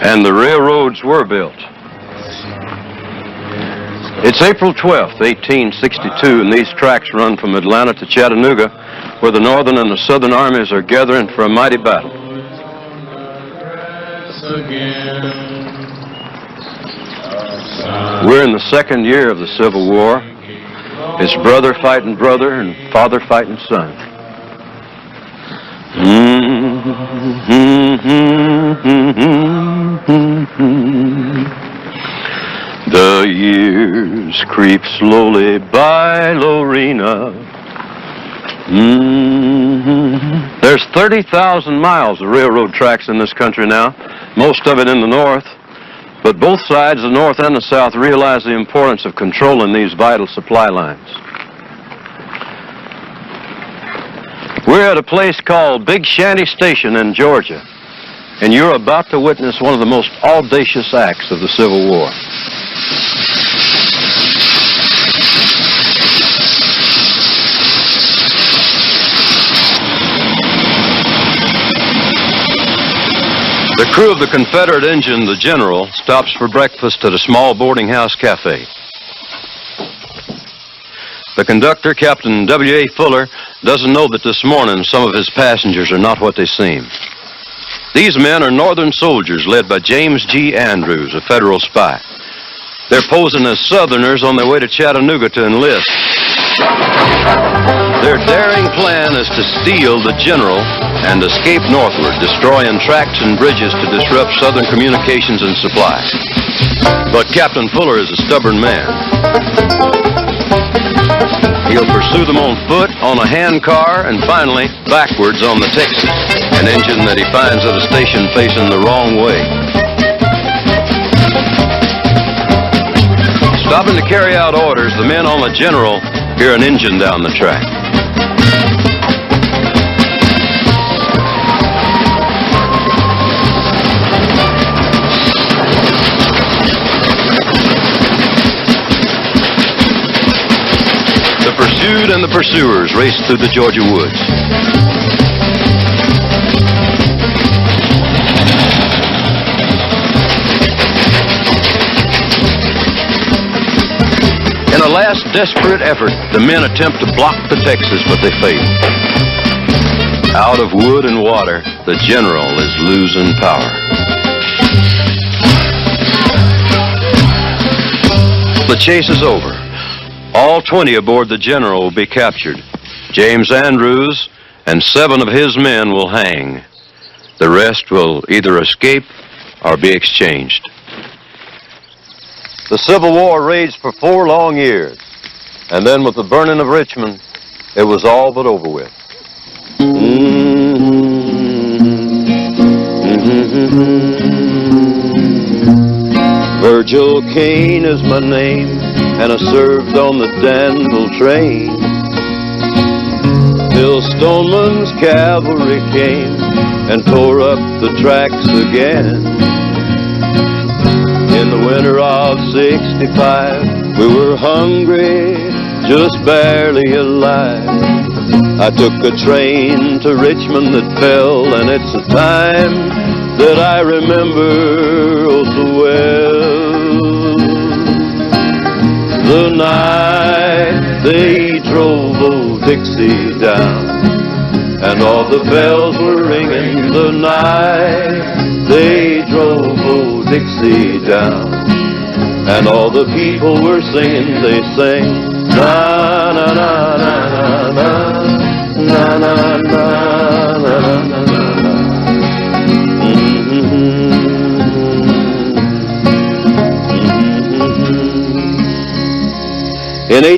and the railroads were built. It's April 12th, 1862, and these tracks run from Atlanta to Chattanooga, where the Northern and the Southern armies are gathering for a mighty battle. We're in the second year of the Civil War. It's brother fighting brother and father fighting son. The years creep slowly by, Lorena. There's 30,000 miles of railroad tracks in this country now, most of it in the north. But both sides, the north and the south, realize the importance of controlling these vital supply lines. We're at a place called Big Shanty Station in Georgia, and you're about to witness one of the most audacious acts of the Civil War. The crew of the Confederate engine, the General, stops for breakfast at a small boarding house cafe. The conductor, Captain W.A. Fuller, doesn't know that this morning some of his passengers are not what they seem. These men are Northern soldiers led by James G. Andrews, a Federal spy. They're posing as Southerners on their way to Chattanooga to enlist. Their daring plan is to steal the General and escape northward, destroying tracks and bridges to disrupt Southern communications and supply. But Captain Fuller is a stubborn man. He'll pursue them on foot, on a hand car, and finally backwards on the Texas, an engine that he finds at a station facing the wrong way. Stopping to carry out orders, the men on the General hear an engine down the track. The pursued and the pursuers race through the Georgia woods. In a last desperate effort, the men attempt to block the Texas, but they fail. Out of wood and water, the General is losing power. The chase is over. All 20 aboard the General will be captured. James Andrews and 7 of his men will hang. The rest will either escape or be exchanged. The Civil War raged for 4 long years, and then with the burning of Richmond, it was all but over with. Virgil Kane is my name, and I served on the Danville train till Stoneman's cavalry came and tore up the tracks again. In the winter of '65, we were hungry, just barely alive. I took a train to Richmond that fell, and it's a time that I remember oh so well. The night they drove old Dixie down, and all the bells were ringing. The night they drove old Dixie down, and all the people were singing. They sang na na na na na na na na na na na na. In